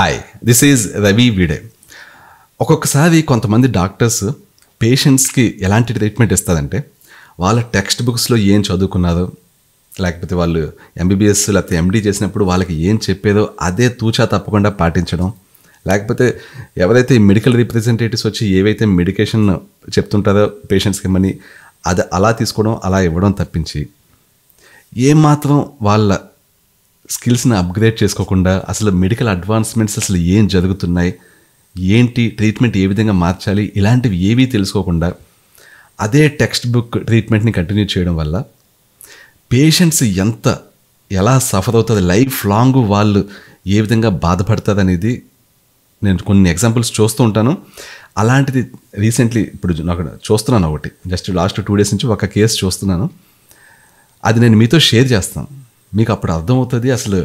Hi, this is Ravi Vide. ఒక్కొక్కసారి కొంతమంది doctors పేషెంట్స్కి ఎలాంటి ట్రీట్మెంట్ ఇస్తారంటే వాళ్ళ టెక్స్ట్ బుక్స్లో ఏం చదువుకున్నారో, లేకపోతే వాళ్ళు ఎంబీబీఎస్ లేకపోతే ఎండీ చేసినప్పుడు వాళ్ళకి ఏం చెప్పేదో అదే తూచా తప్పకుండా పాటించడం, లేకపోతే ఎవరైతే మెడికల్ రిప్రజెంటేటివ్స్ వచ్చి ఏవైతే మెడికేషన్ చెప్తుంటారో పేషెంట్స్కి ఇమ్మని అది అలా తీసుకోవడం, అలా ఇవ్వడం తప్పించి ఏమాత్రం వాళ్ళ స్కిల్స్ని అప్గ్రేడ్ చేసుకోకుండా అసలు మెడికల్ అడ్వాన్స్మెంట్స్ అసలు ఏం జరుగుతున్నాయి, ఏంటి ట్రీట్మెంట్ ఏ విధంగా మార్చాలి, ఇలాంటివి ఏవీ తెలుసుకోకుండా అదే టెక్స్ట్ బుక్ ట్రీట్మెంట్ని కంటిన్యూ చేయడం వల్ల పేషెంట్స్ ఎలా సఫర్ అవుతుంది, లైఫ్ లాంగ్ వాళ్ళు ఏ విధంగా బాధపడుతుంది అనేది నేను కొన్ని ఎగ్జాంపుల్స్ చూస్తూ ఉంటాను. అలాంటిది రీసెంట్లీ ఇప్పుడు నాకు చూస్తున్నాను ఒకటి, జస్ట్ లాస్ట్ 2 days నుంచి ఒక కేసు చూస్తున్నాను. అది నేను మీతో షేర్ చేస్తాను. మీకు అప్పుడు అర్థమవుతుంది అసలు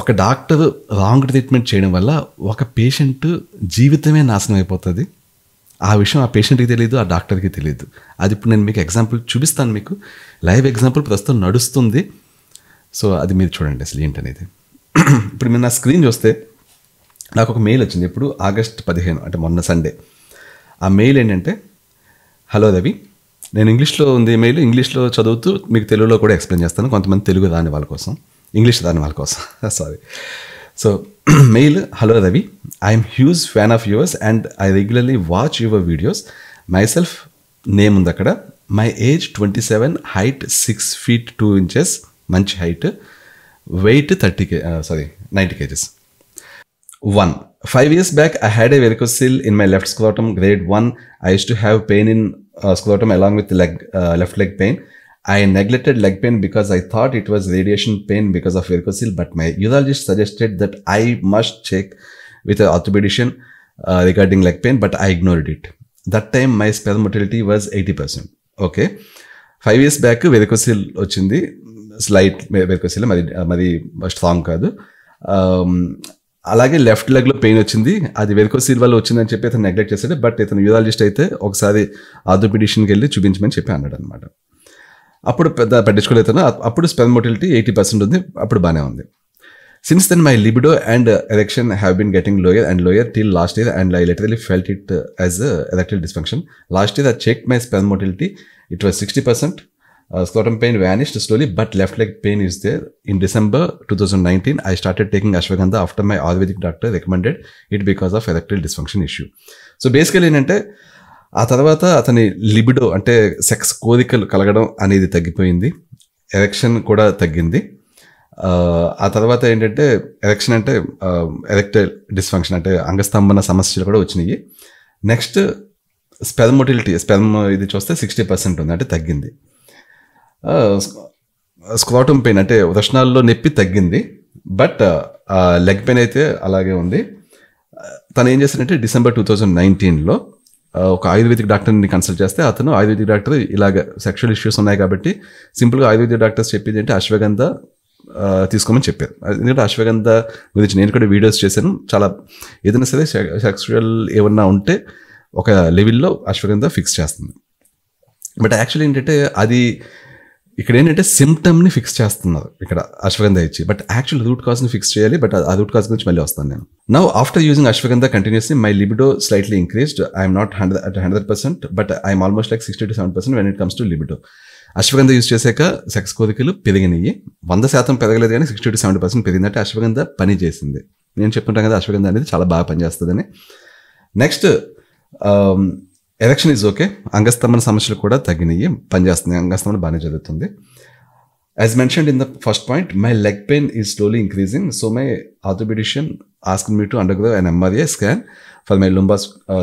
ఒక డాక్టర్ రాంగ్ ట్రీట్మెంట్ చేయడం వల్ల ఒక పేషెంట్ జీవితమే నాశనం అయిపోతుంది. ఆ విషయం ఆ పేషెంట్కి తెలియదు, ఆ డాక్టర్కి తెలియదు. అది ఇప్పుడు నేను మీకు ఎగ్జాంపుల్ చూపిస్తాను. మీకు లైవ్ ఎగ్జాంపుల్ ప్రస్తుతం నడుస్తుంది. సో అది మీరు చూడండి అసలు ఏంటనేది. ఇప్పుడు మీరు నా స్క్రీన్ చూస్తే నాకు ఒక మెయిల్ వచ్చింది. ఇప్పుడు August 15, అంటే మొన్న సండే. ఆ మెయిల్ ఏంటంటే, హలో రవి, నేను ఇంగ్లీష్లో ఉంది మెయిల్, ఇంగ్లీష్లో చదువుతూ మీకు తెలుగులో కూడా ఎక్స్ప్లెయిన్ చేస్తాను, కొంతమంది తెలుగు రాని వాళ్ళ కోసం, ఇంగ్లీష్ రాని వాళ్ళ కోసం. Sorry. So mail, hello Ravi, I'm huge fan of yours and I regularly watch your videos. My self, name ఉంది అక్కడ, my age 27, height 6 feet 2 inches, మంచి height, wait 90 kgs. 1. 5 years back, I had a varicocele in my left scrotum, grade 1. I used to have pain in scrotum along with left leg pain. I neglected leg pain because I thought it was radiation pain because of varicocele, but my urologist suggested that I must check with an orthopedician regarding leg pain, but I ignored it. That time my sperm motility was 80%. Okay. 5 years back varicocele వచ్చింది, slight varicocele, మరి strong కాదు. అలాగే left లెగ్లో pain వచ్చింది, అది varicocele వల్ల వచ్చిందని చెప్పి అతను నెగ్లెక్ట్ చేశాడు. బట్ ఇతను యూరాలజిస్ట్ అయితే ఒకసారి ఆర్థోపెడిషియన్కి వెళ్ళి చూపించమని చెప్పి అన్నాడు అనమాట. అప్పుడు పట్టించుకోలేదు. అప్పుడు స్పెర్మ్ మోటిలిటీ 80% ఉంది, అప్పుడు బాగానే ఉంది. Since then my libido and erection have been getting lower and lower till last year and I literally felt it as erectile dysfunction. Last year I checked my sperm motility, it was 60%. Scrotum pain vanished slowly, but left leg pain is there. In December 2019, I started taking ashwagandha after my Ayurvedic doctor recommended it because of erectile dysfunction issue. So basically ఏంటంటే ఆ తర్వాత అతని libido అంటే sex కోరికలు కలగడం అనేది తగ్గిపోయింది, erection కూడా తగ్గింది. ఆ తర్వాత ఏంటంటే ఎరెక్షన్ అంటే ఎరెక్టైల్ డిస్ఫంక్షన్ అంటే అంగస్తంభన సమస్యలు కూడా వచ్చినాయి. నెక్స్ట్ స్పెర్మ్ మోటిలిటీ, స్పెర్మ్ ఇది చూస్తే 60% ఉంది, అంటే తగ్గింది. స్క్వాటమ్ పెయిన్ అంటే వృషణాల్లో నొప్పి తగ్గింది, బట్ లెగ్ పెయిన్ అయితే అలాగే ఉంది. తను ఏం చేస్తాడంటే December 2019లో ఒక ఆయుర్వేదిక్ డాక్టర్ని కన్సల్ట్ చేస్తే అతను ఆయుర్వేదిక్ డాక్టర్ ఇలాగ సెక్షువల్ ఇష్యూస్ ఉన్నాయి కాబట్టి సింపుల్గా ఆయుర్వేదిక్ డాక్టర్స్ చెప్పింది అంటే అశ్వగంధ తీసుకోమని చెప్పారు. ఎందుకంటే అశ్వగంధ గురించి నేను కూడా వీడియోస్ చేశాను. చాలా ఏదైనా సరే సెక్షువల్ ఏమన్నా ఉంటే ఒక లెవెల్లో అశ్వగంధ ఫిక్స్ చేస్తుంది. బట్ యాక్చువల్లీ ఏంటంటే అది ఇక్కడ ఏంటంటే సిమ్టమ్ని ఫిక్స్ చేస్తున్నారు ఇక్కడ అశ్వగంధ ఇచ్చి, బట్ యాక్చువల్ రూట్ కాజ్ని ఫిక్స్ చేయాలి. బట్ ఆ రూట్ కాజ్ గురించి మళ్ళీ వస్తాను నేను. Now after using ashwagandha continuously my libido slightly increased. I'm not 100%, but I'm almost like 60 to 70% when it comes to libido. Ashwagandha use చేశాక సెక్స్ కోరికలు పెరిగినాయి. 100% పెరగలేదు కానీ 60 to 70% పెరిగిందంటే అశ్వగంధ పని చేసింది. నేను చెప్పుకుంటాను కదా అశ్వగంధ అనేది చాలా బాగా పనిచేస్తుందని. నెక్స్ట్ ఎరెక్షన్ ఈజ్ ఓకే, అంగస్తంభన సమస్యలు కూడా తగ్గినాయి, పనిచేస్తుంది, అంగస్తంభన బాగానే జరుగుతుంది. As mentioned in the first point, my leg pain is slowly increasing. So my orthopaedician asked me to undergo an MRI scan for my lumbar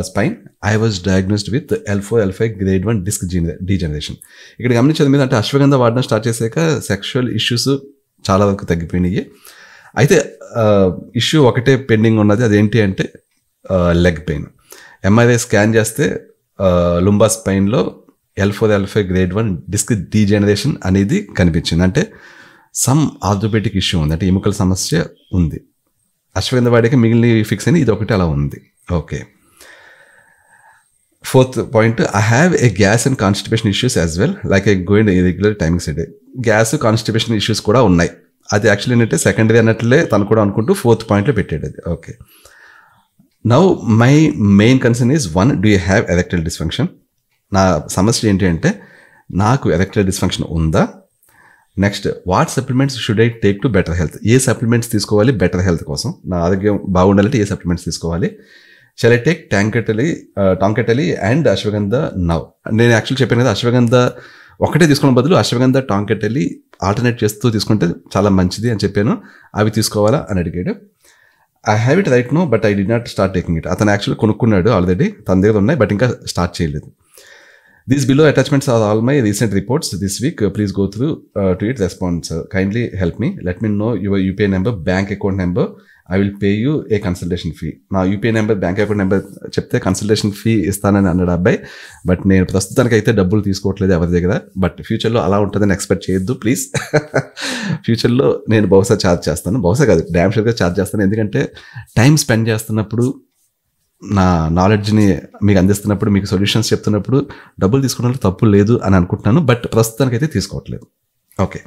spine. I was diagnosed with L4, L5 grade 1 disc degeneration. ఇక్కడ గమనించేది మీద అంటే అశ్వగంధ వాడడం start చేశాక sexual issues చాలా వరకు తగ్గిపోయినాయి. అయితే issue ఒకటే పెండింగ్ ఉన్నది, అదేంటి అంటే లెగ్ పెయిన్. MRI స్కాన్ చేస్తే లుంబా స్పైన్లో L4, L5 grade 1 disc degeneration అనేది కనిపించింది. అంటే సమ్ ఆర్థోపెడిక్ ఇష్యూ ఉంది, అంటే ఎముకల సమస్య ఉంది. అశ్వగంధ వాడికి మిగిలిన ఫిక్స్ అని ఇది ఒకటి అలా ఉంది. Okay. 4th point, I have a gas and constipation issues as well, like I go in irregular timings a day. Gas constipation issues కూడా ఉన్నాయి. అది యాక్చువల్లీ ఏంటంటే సెకండరీ అన్నట్లే తను కూడా అనుకుంటూ 4th పాయింట్లో పెట్టాడు అది. Okay, now my main concern is 1, do you have erectile dysfunction? నా సమస్య ఏంటి అంటే నాకు ఎరెక్టైల్ డిస్ఫంక్షన్ ఉందా? Next, what supplements should I take to better health? ఏ సప్లిమెంట్స్ తీసుకోవాలి బెటర్ హెల్త్ కోసం? నా ఆరోగ్యం బాగుండాలంటే ఏ సప్లిమెంట్స్ తీసుకోవాలి? Shall I take tongkat ali and ashwagandha now? నేను యాక్చువల్ చెప్పాను కదా, అశ్వగంధ ఒకటే తీసుకున్న బదులు అశ్వగంధ టాంకెటలీ ఆల్టర్నేట్ చేస్తూ తీసుకుంటే చాలా మంచిది అని చెప్పాను. అవి తీసుకోవాలా అని అడిగాడు. I have it right now but I did not start taking it. అతను యాక్చువల్లీ కొనుక్కున్నాడు ఆల్రెడీ, తన దగ్గర ఉన్నాయి, బట్ ఇంకా స్టార్ట్ చేయలేదు. These below attachments are all my recent reports this week. Please go through to it. Response. Kindly help me. Let me know your UPI number, bank account number. I will pay you a consultation fee. నా UPI number, bank account number చెప్తే consultation fee ఇస్తానని అన్నాడు అబ్బాయి. But నేను ప్రస్తుతానికి అయితే డబ్బులు తీసుకోవట్లేదు ఎవరి దగ్గర. బట్ ఫ్యూచర్లో అలా ఉంటుందని ఎక్స్పెక్ట్ చేయొద్దు ప్లీజ్. ఫ్యూచర్లో నేను బహుశా ఛార్జ్ చేస్తాను, బహుశా కాదు డ్యామ్ షూర్గా ఛార్జ్ చేస్తాను. ఎందుకంటే టైం స్పెండ్ చేస్తున్నప్పుడు, నా నాలెడ్జ్ని మీకు అందిస్తున్నప్పుడు, మీకు సొల్యూషన్స్ చెప్తున్నప్పుడు డబ్బులు తీసుకోవడంలో తప్పు లేదు అని అనుకుంటున్నాను. బట్ ప్రస్తుతానికి అయితే తీసుకోవట్లేదు. ఓకే,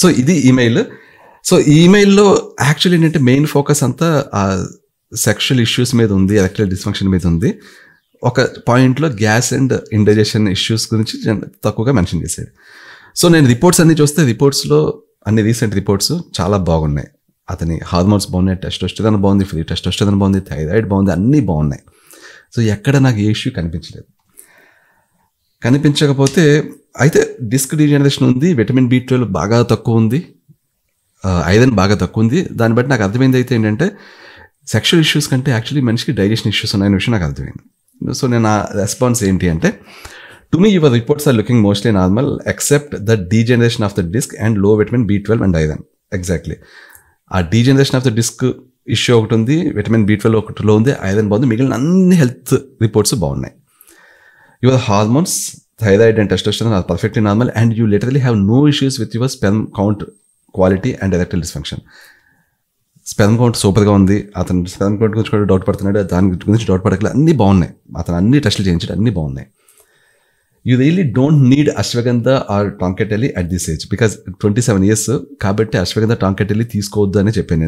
సో ఇది ఈమెయిల్. సో ఈ ఈమెయిల్లో యాక్చువల్లీ ఏంటంటే మెయిన్ ఫోకస్ అంతా ఆ సెక్షువల్ ఇష్యూస్ మీద ఉంది, ఎరెక్టైల్ డిస్ఫంక్షన్ మీద ఉంది. ఒక పాయింట్లో గ్యాస్ అండ్ ఇండైజెషన్ ఇష్యూస్ గురించి తక్కువగా మెన్షన్ చేశాడు. సో నేను రిపోర్ట్స్ అన్ని చూస్తే రిపోర్ట్స్లో అన్ని రీసెంట్ రిపోర్ట్స్ చాలా బాగున్నాయి. అతని హార్మోన్స్ బాగున్నాయి, టెస్టోస్టెరాన్ బాగుంది, ఫ్రీ టెస్టోస్టెరాన్ బాగుంది, థైరాయిడ్ బాగుంది, అన్నీ బాగున్నాయి. సో ఎక్కడ నాకు ఏ ఇష్యూ కనిపించలేదు. కనిపించకపోతే అయితే డిస్క్ డీజనరేషన్ ఉంది, విటమిన్ B12 బాగా తక్కువ ఉంది, ఐరన్ బాగా తక్కువ ఉంది. దాన్ని బట్టి నాకు అర్థమైంది అయితే ఏంటంటే సెక్షువల్ ఇష్యూస్ కంటే యాక్చువల్లీ మనిషికి డైజెషన్ ఇష్యూస్ ఉన్నాయనే విషయం నాకు అర్థమైంది. సో నేను ఆ రెస్పాన్స్ ఏంటి అంటే, to me your reports are looking mostly normal except the degeneration of the disc and low vitamin B12 and iron. Exactly, ఆ degeneration of the disc issue ఒకటి ఉంది, విటమిన్ B12 ఒకటిలో ఉంది, ఐరన్ బాగుంది, మిగిలిన అన్ని హెల్త్ రిపోర్ట్స్ బాగున్నాయి. Your hormones, thyroid and testosterone are perfectly normal and you literally have no issues with your sperm count quality and erectile dysfunction. Sperm count సూపర్గా ఉంది. అతను స్పెర్మ్ కౌంట్ గురించి కూడా డౌట్ పడుతున్నాడు, దాని గురించి డౌట్ పడకలేదు, అన్నీ బాగున్నాయి. అతను అన్ని టెస్టులు చేయించాడు, అన్నీ బాగున్నాయి. You really don't need ashwagandha or tongkat ali at this age because 27 years కాబట్టి అశ్వగంధ టాంకెటలీ తీసుకోవద్దు అని చెప్పాను.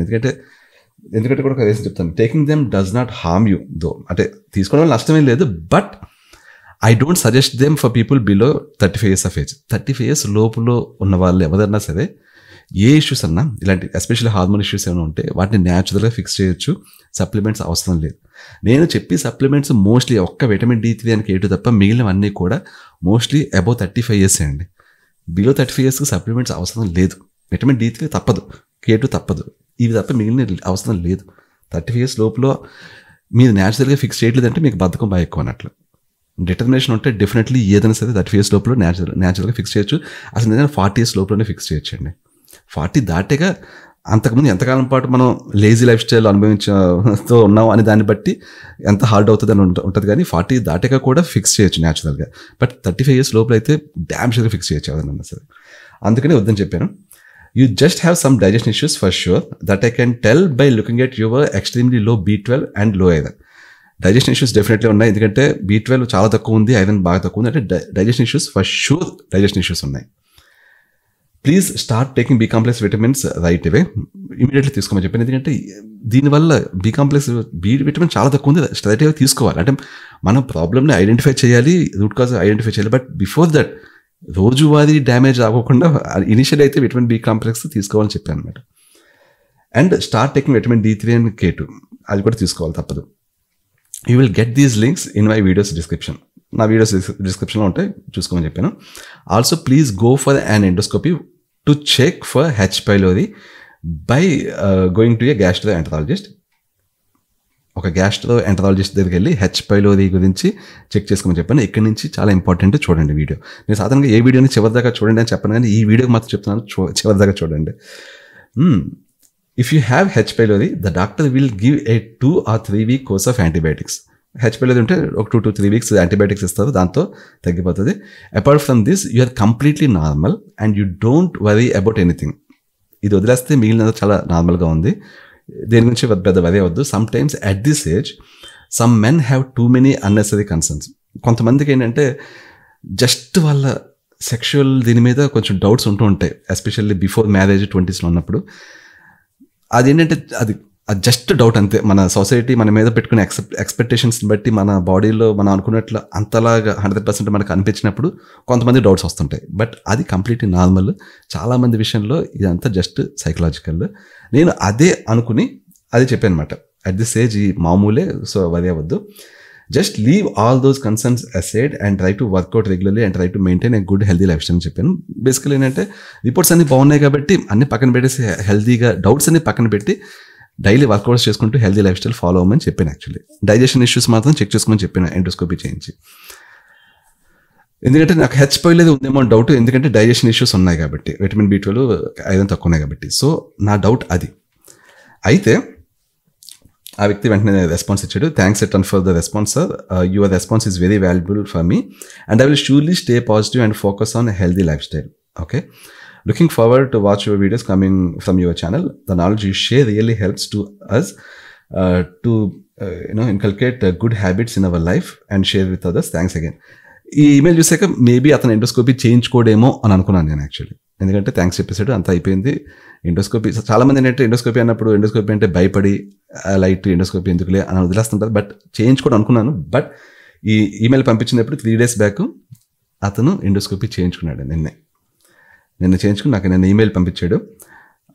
ఎందుకంటే కూడా ఒక రీజన్ చెప్తాను. Taking them does not harm you though, అంటే తీసుకోవడం వల్ల నష్టమేం లేదు, but I don't suggest them for people below 35 years of age. 35 years లోపులో ఉన్న వాళ్ళు ఎవరన్నా సరే ఏ ఇష్యూస్ అన్నా, ఇలాంటి ఎస్పెషల్లీ హార్మోన్ ఇష్యూస్ ఏమైనా ఉంటే వాటిని న్యాచురల్గా ఫిక్స్ చేయొచ్చు, సప్లిమెంట్స్ అవసరం లేదు. నేను చెప్పి సప్లిమెంట్స్ మోస్ట్లీ ఒక్క విటమిన్ D3 అని K2 తప్ప మిగిలినవన్నీ కూడా మోస్ట్లీ అబౌవ్ 35 years అండి. బిలో 35 yearsకి సప్లిమెంట్స్ అవసరం లేదు. విటమిన్ D3 తప్పదు, K2 తప్పదు, ఇవి తప్ప మిగిలిన అవసరం లేదు. 35 years లోపల మీరు న్యాచురల్గా ఫిక్స్ చేయట్లేదంటే మీకు బద్ధకం బాగా ఎక్కువ అన్నట్లు. డిటర్మినేషన్ ఉంటే డెఫినెట్లీ ఏదైనా సరే 35 years లోపల న్యాచురల్గా ఫిక్స్ చేయొచ్చు. అసలు నిజంగా 40 years లోపలనే ఫిక్స్ చేయొచ్చండి. 40 దాటేగా అంతకుముందు ఎంతకాలం పాటు మనం లేజీ లైఫ్ స్టైల్ అనుభవించతో ఉన్నాం అని దాన్ని బట్టి ఎంత హార్డ్ అవుతుంది అని ఉంటుంది, కానీ 40 దాటేగా కూడా ఫిక్స్ చేయొచ్చు న్యాచురల్గా. బట్ 35 years లోపల అయితే డ్యామ్ షూర్గా ఫిక్స్ చేయొచ్చు ఎవరన్నా సరే. అందుకనే వద్దని చెప్పాను. You just have some digestion issues for sure that I can tell by looking at your extremely లో B12 అండ్ లో ఐరన్. డైజెషన్ ఇష్యూస్ డెఫినెట్లీ ఉన్నాయి, ఎందుకంటే B12 చాలా తక్కువ ఉంది, ఐరన్ బాగా తక్కువ ఉంది, అంటే digestion issues for sure digestion issues ఉన్నాయి. Please start taking B complex vitamins right away, immediately తీసుకోమని చెప్పాను. ఎందుకంటే దీనివల్ల B కాంప్లెక్స్ విటమిన్ చాలా తక్కువ ఉంది, స్ట్రైట్ అవే తీసుకోవాలి. అంటే మనం ప్రాబ్లమ్ని ఐడెంటిఫై చేయాలి, రూట్ కాజ్ ఐడెంటిఫై చేయాలి. బట్ బిఫోర్ దట్ రోజువారీ డ్యామేజ్ అవ్వకుండా ఇనిషియల్ అయితే విటమిన్ B కాంప్లెక్స్ తీసుకోవాలని చెప్పాను అనమాట. And start taking vitamin D3 and K2, అది కూడా తీసుకోవాలి, తప్పదు. You will get these links in my videos description. నా వీడియోస్ డిస్క్రిప్షన్లో ఉంటాయి, చూసుకోమని చెప్పాను. Also please go for an endoscopy to check for H. pylori by going to a gastroenterologist. ఒక గ్యాస్ట్రోఎంటరాలజిస్ట్ దగ్గరికి వెళ్ళి H. pylori గురించి చెక్ చేసుకోమని చెప్పాను. ఇక్కడి నుంచి చాలా ఇంపార్టెంట్, చూడండి వీడియో. నేను సాధారణంగా ఏ వీడియోని చివరిదాకా చూడండి అని చెప్పాను, కానీ ఈ వీడియోకి మాత్రం చెప్తున్నాను, చివరిదాకా చూడండి. If you have H. pylori, the doctor will give a 2 or 3 week course of antibiotics. H. pylori ఉంటే ఒక 2 to 3 weeks యాంటీబయాటిక్స్ ఇస్తారు, దాంతో తగ్గిపోతుంది. Apart from this you are completely normal and you don't worry about anything. ఇది వదిలేస్తే మిగిలినది చాలా నార్మల్గా ఉంది, దేని గురించి పెద్ద వరీ అవ్వద్దు. Some times at this age some men have too many unnecessary concerns. కొంతమందికి ఏంటంటే జస్ట్ వాళ్ళ సెక్షువల్ దీని మీద కొంచెం డౌట్స్ ఉంటూ ఉంటాయి, ఎస్పెషల్లీ బిఫోర్ మ్యారేజ్ 20s ఉన్నప్పుడు. అదేంటంటే అది జస్ట్ డౌట్ అంతే. మన సొసైటీ మన మీద పెట్టుకునే ఎక్స్పెక్టేషన్స్ని బట్టి మన బాడీలో మనం అనుకున్నట్లు అంతలాగా 100% మనకు అనిపించినప్పుడు కొంతమంది డౌట్స్ వస్తుంటాయి. బట్ అది కంప్లీట్లీ నార్మల్. చాలామంది విషయంలో ఇదంతా జస్ట్ సైకలాజికల్. నేను అదే అనుకుని అది చెప్పాను అనమాట. అట్ దిస్ ఏజ్ ఈ మామూలే, సో వరి అవ్వద్దు, just leave all those concerns aside and try to work out regularly and try to maintain a good healthy lifestyle అని చెప్పాను. బేసికలీ ఏంటంటే రిపోర్ట్స్ అన్ని బాగున్నాయి కాబట్టి అన్ని పక్కన పెట్టేసి హెల్దీగా డౌట్స్ అన్ని పక్కన పెట్టి డైలీ వర్కౌట్స్ చేసుకుంటూ హెల్దీ లైఫ్ స్టైల్ ఫాలో అవ్వమని చెప్పాను. యాక్చువల్లీ డైజెషన్ ఇష్యూస్ మాత్రం చెక్ చేసుకోమని చెప్పాను ఎండోస్కోపీ చేయించి. ఎందుకంటే నాకు హెచ్ పైలోది ఉందేమో డౌట్, ఎందుకంటే డైజెషన్ ఇష్యూస్ ఉన్నాయి కాబట్టి, విటమిన్ B12 ఐరన్ తక్కువ ఉన్నాయి కాబట్టి. సో నా డౌట్ అది. అయితే ఆ వ్యక్తి వెంటనే రెస్పాన్స్ ఇచ్చాడు. Thanks at for the response sir, your response is very valuable for me and I will surely stay positive and focus on healthy life style. Okay, looking forward to watch your videos coming from your channel. The knowledge you share really helps to us to inculcate good habits in our life and share with others. Thanks again. ఈ email చూసాక maybe అతను endoscopy చేయించుకోడేమో అని అనుకున్నాను నేను actually. ఎందుకంటే thanks చెప్పేసాడు, అంతా అయిపోయింది. Endoscopy చాలామంది ఏంటంటే ఎండోస్కోపీ అన్నప్పుడు ఎండోస్కోపీ అంటే భయపడి లైట్ ఎండోస్కోపీ ఎందుకులే అని వదిలేస్తుంటారు. బట్ చేయించుకోవడం అనుకున్నాను. బట్ ఈ ఈమెయిల్ పంపించినప్పుడు 3 days బ్యాక్ అతను ఎండోస్కోపీ చేయించుకున్నాడు. నిన్న చేయించుకుని నాకు నిన్న ఈమెయిల్ పంపించాడు.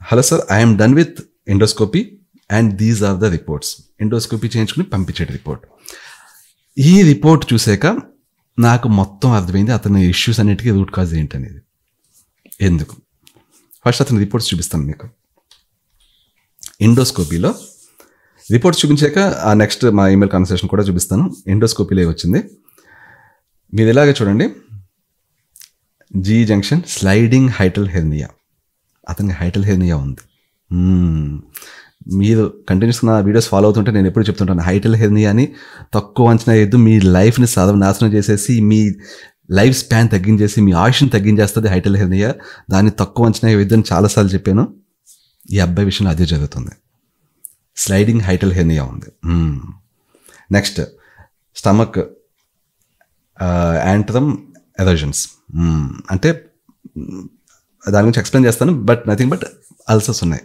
Hello sir, I'm done with endoscopy and these are the reports. Endoscopy చేయించుకుని పంపించాడు రిపోర్ట్. ఈ రిపోర్ట్ చూసాక నాకు మొత్తం అర్థమైంది అతని ఇష్యూస్ అన్నిటికీ రూట్ కాజ్ ఏంటనేది. ఎందుకు? ఫస్ట్ అతని రిపోర్ట్స్ చూపిస్తాను మీకు. ఎండోస్కోపీలో రిపోర్ట్స్ చూపించాక ఆ నెక్స్ట్ మా ఈమెయిల్ కన్వర్సేషన్ కూడా చూపిస్తాను. ఎండోస్కోపీలో వచ్చింది మీరు ఇలాగే చూడండి. G junction sliding hiatal hernia. అతనికి హైటల్ హెర్నియా ఉంది. మీరు కంటిన్యూస్ నా వీడియోస్ ఫాలో అవుతుంటే నేను ఎప్పుడు చెప్తుంటాను, హైటల్ హెర్నియాని తక్కువ అంచనా వేయద్దు. మీ లైఫ్ని నాశనం చేసేసి మీ లైఫ్ స్పాన్ తగ్గించేసి మీ ఆయుష్ని తగ్గించేస్తుంది హైటల్ హెర్నియా. దాన్ని తక్కువ అంచనా వేయద్దు అని చాలాసార్లు చెప్పాను. ఈ అబ్బాయి విషయంలో అదే జరుగుతుంది. స్లైడింగ్ హైటల్ హెర్నియా ఉంది. Next stomach antrum erosions. అంటే దాని గురించి ఎక్స్ప్లెయిన్ చేస్తాను. బట్ నథింగ్ బట్ అల్సర్స్ ఉన్నాయి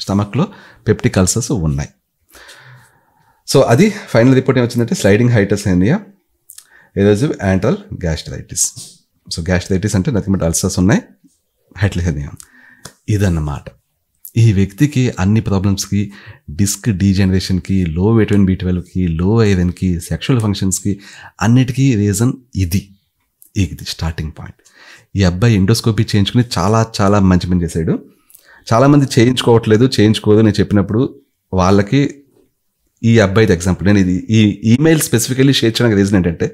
స్టమక్లో, పెప్టిక్ అల్సర్స్ ఉన్నాయి. సో అది ఫైనల్ రిపోర్ట్ ఏమొచ్చిందంటే sliding hiatus hernia, erosive antral gastritis. So gastritis అంటే నథింగ్ బట్ అల్సర్స్ ఉన్నాయి, హైటల్ హెర్నియా. ఇదన్నమాట ఈ వ్యక్తికి అన్ని ప్రాబ్లమ్స్కి, డిస్క్ డీజనరేషన్కి, లో విటమిన్ B12కి, లో ఐరన్కి, సెక్షువల్ ఫంక్షన్స్కి అన్నిటికీ రీజన్ ఇది స్టార్టింగ్ పాయింట్. ఈ అబ్బాయి ఎండోస్కోపీ చేయించుకుని చాలా చాలా మంచి పని చేశాడు. చాలామంది చేయించుకోదు నేను చెప్పినప్పుడు వాళ్ళకి ఈ అబ్బాయిది ఎగ్జాంపుల్. నేను ఇది ఈ ఈమెయిల్ స్పెసిఫికల్లీ షేర్ చేయడానికి రీజన్ ఏంటంటే,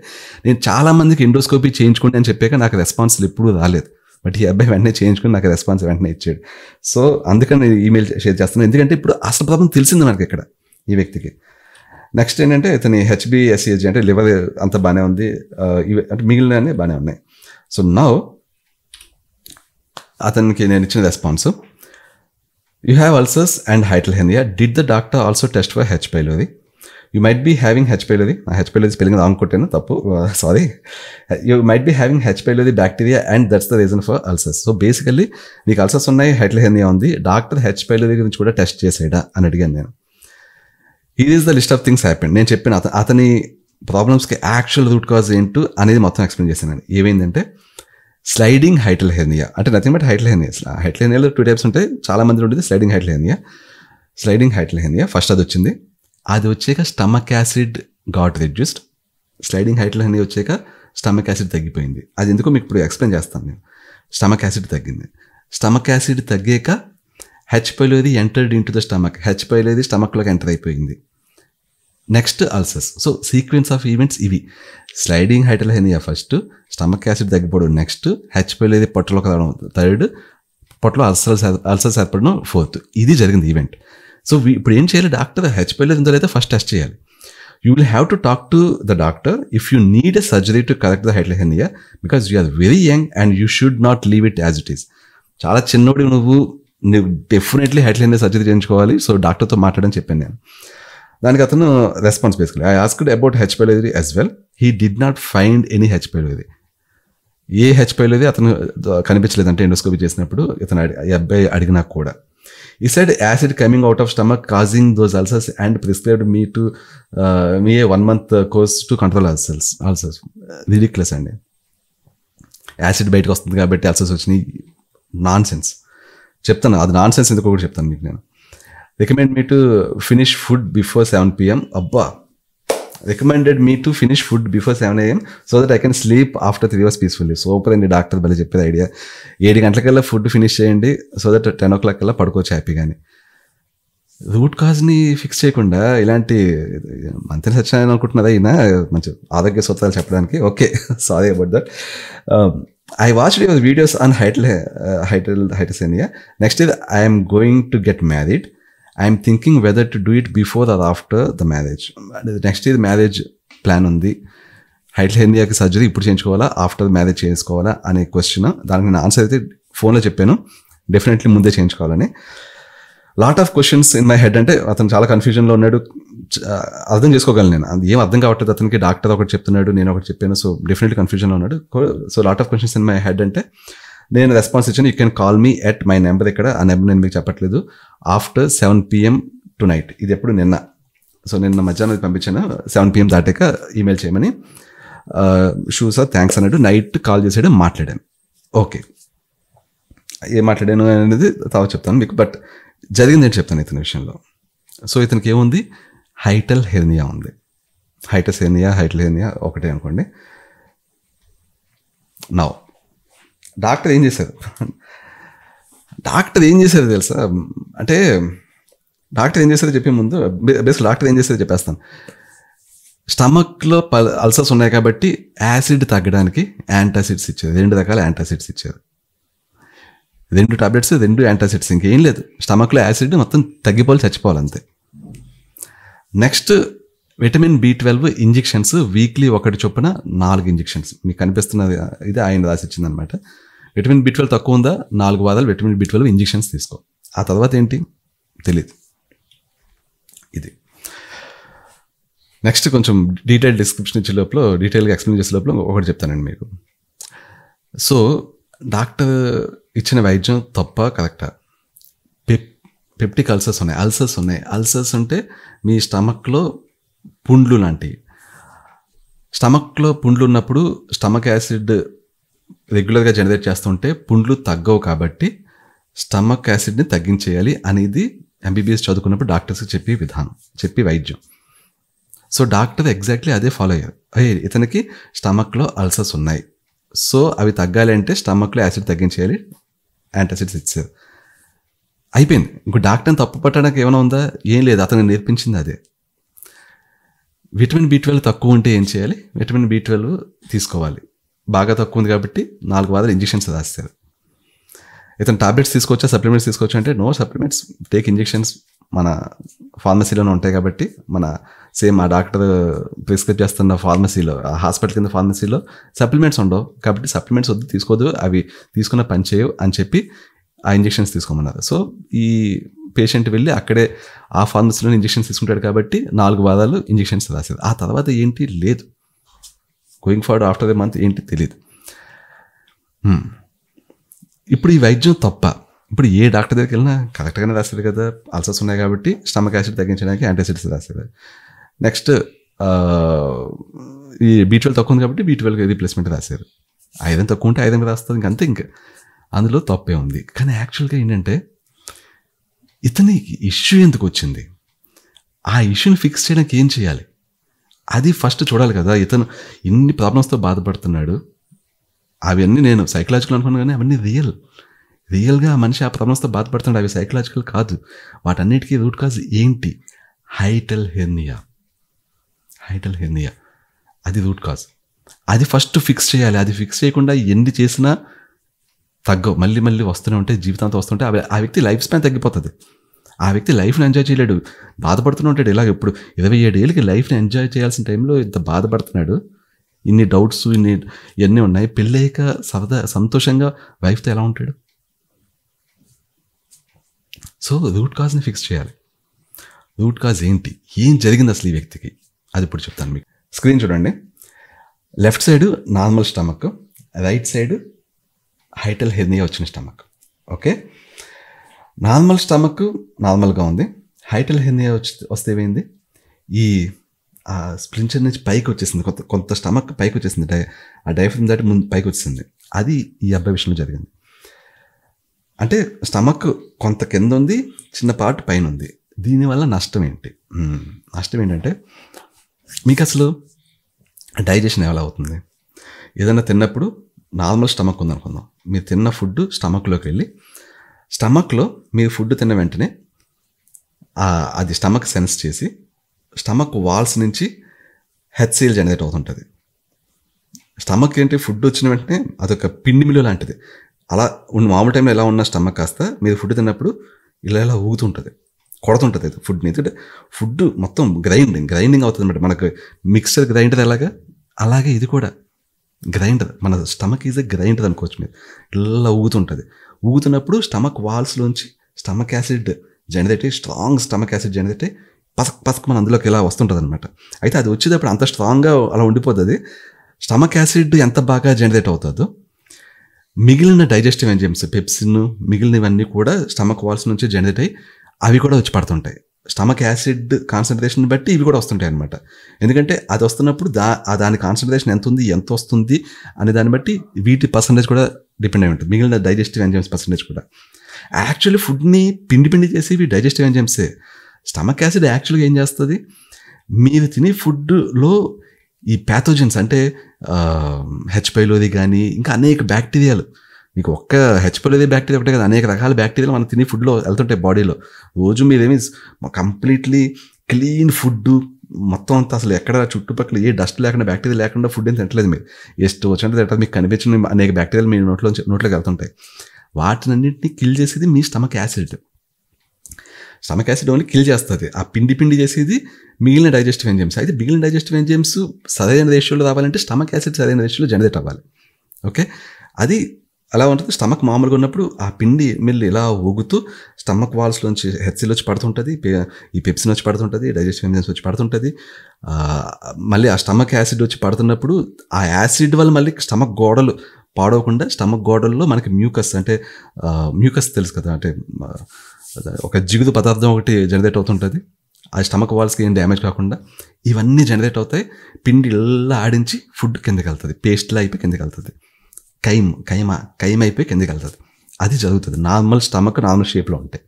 నేను చాలామందికి ఎండోస్కోపీ చేయించుకోండి అని చెప్పాక నాకు రెస్పాన్స్లు ఎప్పుడూ రాలేదు. బట్ ఈ అబ్బాయి వెంటనే చేయించుకుని నాకు రెస్పాన్స్ వెంటనే ఇచ్చాడు. సో అందుకని నేను ఈమెయిల్ షేర్ చేస్తున్నాను. ఎందుకంటే ఇప్పుడు అసలు ప్రాబ్లం తెలిసింది మనకి ఇక్కడ ఈ వ్యక్తికి. నెక్స్ట్ ఏంటంటే ఇతని HbSAg అంటే లివర్ అంతా బాగానే ఉంది, అంటే మిగిలిన బాగానే ఉన్నాయి. సో నౌ అతనికి నేను ఇచ్చిన response, you have ulcers and hiatal hernia. Did the doctor also test for H. pylori? You might be having H. pylori. H. pylori spelling అనుకుంటాను తప్పు, sorry. You might be having H. pylori bacteria and that's the reason for ulcers. So basically నీకు ulcers ఉన్నాయి, hiatal hernia ఉంది, doctor H. pylori గురించి కూడా test చేసాడా అని అడిగాను నేను. ఇది is the list of things happen. నేను చెప్పిన అతని ప్రాబ్లమ్స్కి యాక్చువల్ రూట్ కాజ్ ఏంటో అనేది మొత్తం ఎక్స్ప్లెయిన్ చేశాను. ఏమైందంటే స్లైడింగ్ హైటల్ హెర్నియా అంటే nothing but hiatal hernia. Hiatal హెర్నియాలో 2 types ఉంటాయి, చాలా మంది ఉండేది sliding hiatal hernia. Sliding hiatal hernia first అది వచ్చింది. అది వచ్చాక stomach acid got reduced. Sliding hiatal hernia వచ్చాక స్టమక్ యాసిడ్ తగ్గిపోయింది. అది ఎందుకో మీకు ఇప్పుడు ఎక్స్ప్లెయిన్ చేస్తాను నేను. స్టమక్ యాసిడ్ తగ్గింది. స్టమక్ యాసిడ్ తగ్గాక H. pylori entered into the stomach. H. pylori స్టమక్లోకి ఎంటర్ అయిపోయింది. Next ulcers. So sequence of events ఇవి. Sliding hiatal hernia first, stomach acid తగ్గిపోవడం నెక్స్ట్, H. pylori పొట్టలోకి రావడం థర్డ్, పొట్టలో అల్సర్స్ ఏర్పడడం fourth. ఇది జరిగింది ఈవెంట్. సో ఇప్పుడు ఏం చేయాలి? Doctor H. pylori ఉందో లేదా ఫస్ట్ టెస్ట్ చేయాలి. You will have to talk to the doctor if you need a surgery to correct the hiatal hernia because you are very young and you should not leave it as it is. చాలా చిన్నోడు నువ్వు definitely hiatal hernia surgery చేయించుకోవాలి. So డాక్టర్తో మాట్లాడని చెప్పాను నేను. దానికి అతను response basically, I asked about H. pylori as well. He did not find any H. pylori. ఏ హెచ్పైలోది అతను కనిపించలేదు అంటే ఎండోస్కోపీ చేసినప్పుడు ఈ అబ్బాయి అడిగినా కూడా. ఈ side acid coming out of stomach causing those ulcers and prescribed me 1 month course to control ulcers. Ridiculous అండి. యాసిడ్ బయటకు వస్తుంది కాబట్టి అల్సర్స్ వచ్చినాయి. నాన్ సెన్స్ చెప్తాను, అది నాన్ సెన్స్ ఎందుకో కూడా చెప్తాను మీకు నేను. Recommend me to finish food before 7 PM. అబ్బా, recommended me to finish food before 7 AM so that I can sleep after 3 hours peacefully. Super అండి, డాక్టర్ భలే చెప్పేది ఐడియా. 7 గంటలకల్లా ఫుడ్ ఫినిష్ చేయండి సో దట్ 10 o'clock కల్లా పడుకోవచ్చు హ్యాపీగాని. రూట్ కాజ్ని ఫిక్స్ చేయకుండా ఇలాంటి మంత్రి సత్యనారాయణ అనుకుంటున్నదా ఈయన మంచి ఆరోగ్య సూత్రాలు చెప్పడానికి? Okay, sorry about that. I watched your videos on hyperthermia. Next is I am going to get married. I am thinking whether to do it before or after the marriage. Next is marriage plan ఉంది. హైపర్థెర్మియాకి surgery ఇప్పుడు చేయించుకోవాలా after marriage చేసుకోవాలా అనే question. దానికి నేను answer అయితే ఫోన్లో చెప్పాను, డెఫినెట్లీ ముందే చేయించుకోవాలని. Lot of questions in my head. అంటే అతను చాలా కన్ఫ్యూజన్లో ఉన్నాడు, అర్థం చేసుకోగలను నేను. అది ఏం అర్థం కావట్లేదు అతనికి. డాక్టర్ ఒకటి చెప్తున్నాడు, నేను ఒకటి చెప్పాను, సో డెఫినెట్లీ కన్ఫ్యూజన్లో ఉన్నాడు. So lot of questions in my head అంటే నేను రెస్పాన్స్ ఇచ్చాను. You can call me at my number. ఇక్కడ ఆ నెంబర్ నేను మీకు చెప్పట్లేదు. After 7 PM tonight. ఇది ఎప్పుడు నిన్న. సో నిన్న మధ్యాహ్నం పంపించాను. 7 PM దాటాక ఈమెయిల్ చేయమని. షూ సార్ థ్యాంక్స్ అన్నాడు. నైట్ కాల్ చేసాడు, మాట్లాడాను. ఓకే, ఏం మాట్లాడాను అనేది తర్వాత చెప్తాను మీకు. బట్ జరిగింది ఏంటి చెప్తాను ఇతని విషయంలో. సో ఇతనికి ఏముంది, హైపర్థెర్మియా ఉంది. హైపర్థెర్మియా ఒకటే అనుకోండి. నౌ డాక్టర్ ఏం చేశారు తెలుసా? అంటే డాక్టర్ ఏం చేశారో చెప్పే ముందు బేసిక్ డాక్టర్ ఏం చేశారో చెప్పేస్తాను. స్టమక్లో అల్సర్స్ ఉన్నాయి కాబట్టి యాసిడ్ తగ్గడానికి యాంటాసిడ్స్ ఇచ్చారు. 2 రకాల యాంటాసిడ్స్ ఇచ్చారు. 2 టాబ్లెట్స్, 2 యాంటాసిడ్స్. ఇంకేం లేదు. స్టమక్లో యాసిడ్ మొత్తం తగ్గిపోవాలి, చచ్చిపోవాలి అంతే. Next vitamin B12 injections weekly 1 చొప్పున 4 ఇంజెక్షన్స్. మీకు కనిపిస్తున్నది ఇది ఆయన రాసి ఇచ్చింది అనమాట. విటమిన్ B12 తక్కువ ఉందా, 4 వారాలు విటమిన్ B12 ఇంజెక్షన్స్ తీసుకో. ఆ తర్వాత ఏంటి తెలియదు. ఇది నెక్స్ట్ కొంచెం డీటెయిల్ డిస్క్రిప్షన్ ఇచ్చే లోపల, డీటెయిల్గా ఎక్స్ప్లెయిన్ చేసే లోపల ఒకటి చెప్తానండి మీకు. సో డాక్టర్ ఇచ్చిన వైద్యం తప్ప కరెక్టా? పెప్టిక్ అల్సర్స్ ఉన్నాయి. అల్సర్స్ ఉంటే మీ స్టమక్లో పుండ్లు లాంటివి. స్టమక్లో పుండ్లు ఉన్నప్పుడు స్టమక్ యాసిడ్ రెగ్యులర్గా జనరేట్ చేస్తుంటే పుండ్లు తగ్గవు కాబట్టి స్టమక్ యాసిడ్ని తగ్గించేయాలి అనేది MBBS చదువుకున్నప్పుడు డాక్టర్స్కి చెప్పి వైద్యం. సో డాక్టర్ ఎగ్జాక్ట్లీ అదే ఫాలో అయ్యారు. ఇతనికి స్టమక్లో అల్సర్స్ ఉన్నాయి, సో అవి తగ్గాలి అంటే స్టమక్లో యాసిడ్ తగ్గించేయాలి, యాంటాసిడ్స్ ఇచ్చారు. అయిపోయింది. ఇంకో డాక్టర్ని తప్పు పట్టడానికి ఏమైనా ఉందా? ఏం లేదు, అతను నేర్పించింది అదే. విటమిన్ B12 తక్కువ ఉంటే ఏం చేయాలి? విటమిన్ B12 తీసుకోవాలి. బాగా తక్కువ ఉంది కాబట్టి 4 వారాలు ఇంజెక్షన్స్ రాస్తారు. ఇతను టాబ్లెట్స్ తీసుకోవచ్చా, సప్లిమెంట్స్ తీసుకోవచ్చా అంటే నో సప్లిమెంట్స్, టేక్ ఇంజెక్షన్స్. మన ఫార్మసీలోనే ఉంటాయి కాబట్టి, మన సేమ్ ఆ డాక్టర్ ప్రిస్క్రైబ్ చేస్తున్న ఫార్మసీలో, ఆ హాస్పిటల్ కింద ఫార్మసీలో సప్లిమెంట్స్ ఉండవు కాబట్టి సప్లిమెంట్స్ వద్దు, తీసుకోదు, అవి తీసుకున్న పని చేయవు అని చెప్పి ఆ ఇంజెక్షన్స్ తీసుకోమన్నారు. సో ఈ పేషెంట్ వెళ్ళి అక్కడే ఆ ఫార్మసీలోనే ఇంజెక్షన్స్ తీసుకుంటాడు కాబట్టి 4 వారాలు ఇంజెక్షన్స్ రాసేది. ఆ తర్వాత ఏంటి లేదు, going forward after the month ఏంటి తెలియదు. ఇప్పుడు ఈ వైద్యం తప్ప? ఇప్పుడు ఏ డాక్టర్ దగ్గరికి వెళ్ళినా కరెక్ట్గానే రాస్తారు కదా, అల్సర్స్ ఉన్నాయి కాబట్టి స్టమక్ యాసిడ్ తగ్గించడానికి యాంటాసిడ్స్ రాస్తారు. నెక్స్ట్ ఈ B12 తక్కువ ఉంది కాబట్టి B12 రీప్లేస్మెంట్ రాశారు. ఐరన్ తక్కువ ఉంటే ఐరన్ రాస్తారు, ఇంకంతే. ఇంకా అందులో తప్పే ఉంది. కానీ యాక్చువల్గా ఏంటంటే ఇతనికి ఇష్యూ ఎందుకు వచ్చింది, ఆ ఇష్యూని ఫిక్స్ చేయడానికి ఏం చేయాలి అది ఫస్ట్ చూడాలి కదా. ఇతను ఇన్ని ప్రాబ్లమ్స్తో బాధపడుతున్నాడు, అవన్నీ నేను సైకలాజికల్ అనుకున్నాను కానీ అవన్నీ రియల్గా మనిషి ఆ ప్రాబ్లమ్స్తో బాధపడుతున్నాడు, అవి సైకలాజికల్ కాదు. వాటన్నిటికీ రూట్ కాజ్ ఏంటి? హైపర్థెర్మియా, అది రూట్ కాజ్. అది ఫస్ట్ ఫిక్స్ చేయాలి. అది ఫిక్స్ చేయకుండా ఎన్ని చేసినా తగ్గవు, మళ్ళీ వస్తూనే ఉంటాయి, జీవితాంతం వస్తుంటే ఆ వ్యక్తి లైఫ్ స్పాన్ తగ్గిపోతుంది. ఆ వ్యక్తి లైఫ్ని ఎంజాయ్ చేయలేడు, బాధపడుతూనే ఉంటాడు. ఇలాగ ఇప్పుడు 27 ఏళ్ళకి లైఫ్ని ఎంజాయ్ చేయాల్సిన టైంలో ఇంత బాధపడుతున్నాడు, ఇన్ని డౌట్స్ ఇవన్నీ ఉన్నాయి. పెళ్ళయ్యాక సరదా సంతోషంగా వైఫ్తో ఎలా ఉంటాడు? సో రూట్ కాజ్ని ఫిక్స్ చేయాలి. రూట్ కాజ్ ఏంటి, ఏం జరిగింది అసలు ఈ వ్యక్తికి, అది ఇప్పుడు చెప్తాను మీకు. స్క్రీన్ చూడండి. Left side normal stomach, right side hiatal hernia వచ్చిన స్టమక్. ఓకే, నార్మల్ స్టమక్ నార్మల్గా ఉంది, హైటల్ హెర్నియా వస్తే ఏమైంది, ఈ స్ప్లించర్ నుంచి పైకి వచ్చేసింది, కొంత స్టమక్ పైకి వచ్చేసింది, ఆ డయాఫ్రమ్ దాటి ముందు పైకి వచ్చేసింది. అది ఈ అబ్బాయి విషయంలో జరిగింది. అంటే స్టమక్ కొంత కింద ఉంది, చిన్న పార్ట్ పైన ఉంది. దీనివల్ల నష్టం ఏంటి? నష్టం ఏంటంటే మీకు అసలు డైజెషన్ ఎలా అవుతుంది? ఏదైనా తిన్నప్పుడు నార్మల్ స్టమక్ ఉందనుకుందాం, మీరు తిన్న ఫుడ్ స్టమక్లోకి వెళ్ళి స్టమక్లో మీరు ఫుడ్ తిన్న వెంటనే అది స్టమక్ సెన్స్ చేసి స్టమక్ వాల్స్ నుంచి హెచ్సిఎల్ జనరేట్ అవుతుంటుంది. స్టమక్ ఏంటి, ఫుడ్ వచ్చిన వెంటనే అదొక పిండి మిల్లు లాంటిది. అలా మామూలు టైంలో ఎలా ఉన్న స్టమక్ కాస్త మీరు ఫుడ్ తిన్నప్పుడు ఇలా ఊగుతుంటుంది, కొడుతుంటుంది ఫుడ్ని. ఎందుకంటే ఫుడ్ మొత్తం గ్రైండింగ్ అవుతుంది అన్నమాట. మనకు మిక్సర్ గ్రైండర్ అలాగే ఇది కూడా గ్రైండర్. మన స్టమక్ ఈజ్ ఎ గ్రైండర్ అనుకోవచ్చు మీరు. ఇలా ఊగుతుంటుంది. ఊగుతున్నప్పుడు స్టమక్ వాల్స్లోంచి స్టమక్ యాసిడ్ జనరేట్ అయ్యి, స్ట్రాంగ్ స్టమక్ యాసిడ్ జనరేట్ అయ్యి పసక్ మన అందులోకి ఇలా వస్తుంటుంది అనమాట. అయితే అది వచ్చేటప్పుడు అంత స్ట్రాంగ్గా అలా ఉండిపోతుంది. స్టమక్ యాసిడ్ ఎంత బాగా జనరేట్ అవుతుందో మిగిలిన డైజెస్టివ్ ఎంజైమ్స్, పెప్సిన్, మిగిలినవన్నీ కూడా స్టమక్ వాల్స్ నుంచి జనరేట్ అయ్యి అవి కూడా వచ్చి పడుతుంటాయి. స్టమక్ యాసిడ్ కాన్సన్ట్రేషన్ బట్టి ఇవి కూడా వస్తుంటాయి అనమాట. ఎందుకంటే అది వస్తున్నప్పుడు దాని కాన్సన్ట్రేషన్ ఎంత వస్తుంది అనే దాన్ని బట్టి వీటి పర్సంటేజ్ కూడా డిపెండ్ అయి ఉంటుంది, మిగిలిన డైజెస్టివ్ ఎంజైమ్స్ పర్సంటేజ్ కూడా. యాక్చువల్లీ ఫుడ్ని పిండి చేసి ఇవి డైజెస్టివ్ ఎంజైమ్సే. స్టమక్ యాసిడ్ యాక్చువల్గా ఏం చేస్తుంది, మీరు తినే ఫుడ్లో ఈ ప్యాథోజన్స్ అంటే హెచ్ పైలోది కానీ ఇంకా అనేక బ్యాక్టీరియాలు, మీకు ఒక్క హెచ్ పైలోది బ్యాక్టీరియా ఒకటే కదా, అనేక రకాల బ్యాక్టీరియాలు మనం తినే ఫుడ్లో వెళ్తుంటాయి బాడీలో. రోజు మీరేమి కంప్లీట్లీ క్లీన్ ఫుడ్ మొత్తం అంతా అసలు ఎక్కడ చుట్టుపక్కల ఏ డస్ట్ లేకుండా బ్యాక్టీరియా లేకుండా ఫుడ్ ఏం తింటలేదు మీరు. ಎಷ್ಟು వచ్చినట్టు తింటారు, మీకు కనిపించిన అనేక బ్యాక్టీరియాలు మీ నోట్లోకి వెళ్తుంటాయి. వాటినన్నింటినీ కిల్ చేసేది మీ stomach acid. Stomach acid only kill చేస్తుంది, ఆ పిండి చేసేది మిగిలిన డైజెస్టివ్ ఎంజైమ్స్. అయితే మిగిలిన డైజెస్టివ్ ఎంజైమ్స్ సరైన రేషియోలో రావాలంటే స్టమక్ యాసిడ్ సరైన రేషియోలో జనరేట్ అవ్వాలి. ఓకే, అది అలా ఉంటుంది. స్టమక్ మామూలుగా ఉన్నప్పుడు ఆ పిండి మిల్లు ఇలా ఊగుతూ స్టమక్ వాల్స్లోంచి హెచ్సిల్ వచ్చి పడుతుంటుంది, ఈ పెప్సిన్ వచ్చి పడుతుంటుంది, డైజెస్టివ్ ఎంజైమ్స్ వచ్చి పడుతుంటుంది. మళ్ళీ ఆ స్టమక్ యాసిడ్ వచ్చి పడుతున్నప్పుడు ఆ యాసిడ్ వల్ల మళ్ళీ స్టమక్ గోడలు పాడవకుండా స్టమక్ గోడల్లో మనకి మ్యూకస్ తెలుసు కదా, అంటే ఒక జిగురు పదార్థం ఒకటి జనరేట్ అవుతుంటుంది. ఆ స్టమక్ వాల్స్కి ఏం డ్యామేజ్ కాకుండా ఇవన్నీ జనరేట్ అవుతాయి. పిండి ఇలా ఆడించి ఫుడ్ కిందకి వెళ్తుంది, పేస్ట్లా అయిపోయి కిందకి వెళ్తుంది, కైమ అయిపోయి కిందకి వెళ్తుంది. అది జరుగుతుంది నార్మల్ స్టమక్ నార్మల్ షేప్లో ఉంటాయి.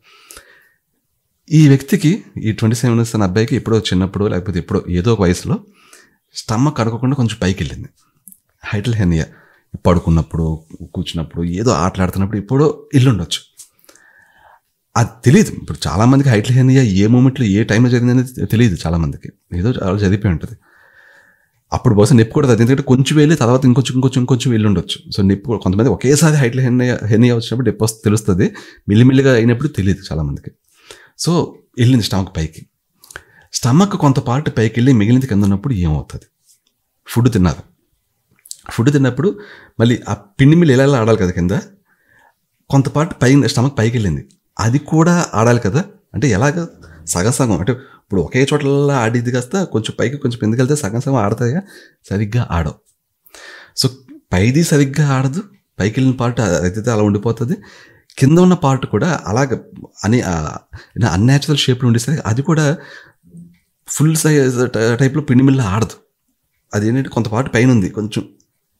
ఈ వ్యక్తికి, ఈ 27 years అనే అబ్బాయికి ఎప్పుడో చిన్నప్పుడు లేకపోతే ఎప్పుడో ఏదో ఒక వయసులో స్టమక్ అడగకుండా కొంచెం పైకి వెళ్ళింది, హైటల్ హెర్నియా. పడుకున్నప్పుడు, కూర్చున్నప్పుడు, ఏదో ఆటలాడుతున్నప్పుడు ఎప్పుడో ఇల్లుండొచ్చు, అది తెలియదు. ఇప్పుడు చాలామందికి హైటల్ హెర్నియా ఏ మూమెంట్లో ఏ టైంలో జరిగిందనేది తెలియదు. చాలామందికి ఏదో చాలా జరిగిపోయి ఉంటుంది. అప్పుడు బహుశా నొప్పి కూడా ఎందుకంటే కొంచెం వెళ్ళి తర్వాత ఇంకొంచెం వెళ్ళి ఉండొచ్చు. సో నొప్పి కొంతమంది ఒకేసారి హైటల్ హెర్నియా వచ్చినప్పుడు నొప్పి వస్తే తెలుస్తుంది, మిల్లిమిల్లిగా అయినప్పుడు తెలియదు చాలామందికి. సో వెళ్ళింది స్టమక్ పైకి. స్టమక్ కొంత పార్ట్ పైకి వెళ్ళి మిగిలింది కింద ఉన్నప్పుడు ఏమవుతుంది, ఫుడ్ తిన్నప్పుడు మళ్ళీ ఆ పిండి మిల్లు ఎలా ఆడాలి కదా కింద, కొంత పార్ట్ పైన స్టమక్ పైకి వెళ్ళింది, అది కూడా ఆడాలి కదా. అంటే ఎలాగ సగం అంటే ఇప్పుడు ఒకే చోట్ల ఆడిది కాస్త కొంచెం పైకి కొంచెం ఎందుకు వెళ్తే సగం ఆడతాయిగా, సరిగ్గా ఆడవు. సో పైది సరిగ్గా ఆడదు, పైకి వెళ్ళిన పార్ట్ అయితే అలా ఉండిపోతుంది, కింద ఉన్న పార్ట్ కూడా అలాగ అని అన్యాచురల్ షేప్లో ఉండేసరికి అది కూడా ఫుల్ సైజ్ టైప్లో పిండి మిల్ల ఆడదు. అది ఏంటంటే కొంత పార్ట్ పైన ఉంది, కొంచెం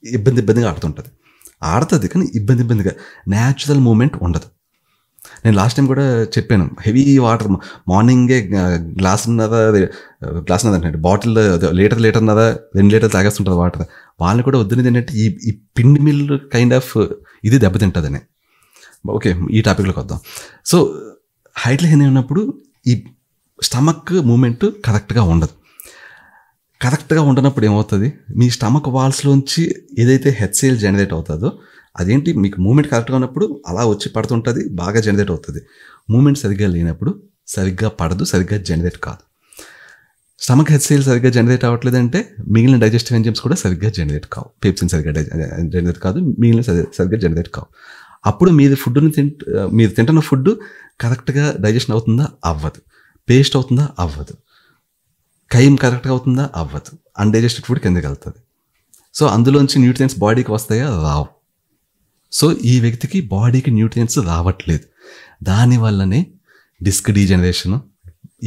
ఇబ్బందిగా ఆడుతుంది కానీ ఇబ్బందిగా న్యాచురల్ మూమెంట్ ఉండదు. నేను లాస్ట్ టైం కూడా చెప్పాను, హెవీ వాటర్ మార్నింగే గ్లాస్ అంటే బాటిల్ లీటర్ 2 లీటర్లు తాగేస్తుంటుంది వాటర్. వాళ్ళని కూడా వద్దునేది ఏంటంటే ఈ పిండి మిల్లు కైండ్ ఆఫ్ ఇది దెబ్బతింటుందని. ఓకే, ఈ టాపిక్లోకి వద్దాం. సో హైటల్ హెర్నియా ఉన్నప్పుడు ఈ స్టమక్ మూమెంట్ కరెక్ట్గా ఉండదు. కరెక్ట్గా ఉండనప్పుడు ఏమవుతుంది, మీ స్టమక్ వాల్స్లోంచి ఏదైతే హెచ్సిఎల్ జనరేట్ అవుతుందో అదేంటి, మీకు మూమెంట్ కరెక్ట్గా ఉన్నప్పుడు అలా వచ్చి పడుతుంటుంది, బాగా జనరేట్ అవుతుంది. మూమెంట్ సరిగ్గా లేనప్పుడు సరిగ్గా పడదు, సరిగ్గా జనరేట్ కాదు. స్టమక్ హెచ్సిఎల్ సరిగ్గా జనరేట్ అవ్వట్లేదంటే మిగిలిన డైజెస్టివ్ ఎంజైమ్స్ కూడా సరిగ్గా జనరేట్ కావు, పెప్సిన్ సరిగ్గా జనరేట్ కాదు, మిగిలిన సరిగ్గా జనరేట్ కావు. అప్పుడు మీరు తింటున్న ఫుడ్ కరెక్ట్గా డైజెషన్ అవుతుందా, అవ్వదు. పేస్ట్ అవుతుందా, అవ్వదు. కైమ్ కరెక్ట్గా అవుతుందా, అవ్వదు. అన్డైజెస్టెడ్ ఫుడ్ కిందకి వెళ్తుంది. సో అందులోంచి న్యూట్రియన్స్ బాడీకి వస్తాయా? రావు. సో ఈ వ్యక్తికి బాడీకి న్యూట్రియన్స్ రావట్లేదు. దానివల్లనే డిస్క్ డీజనరేషన్,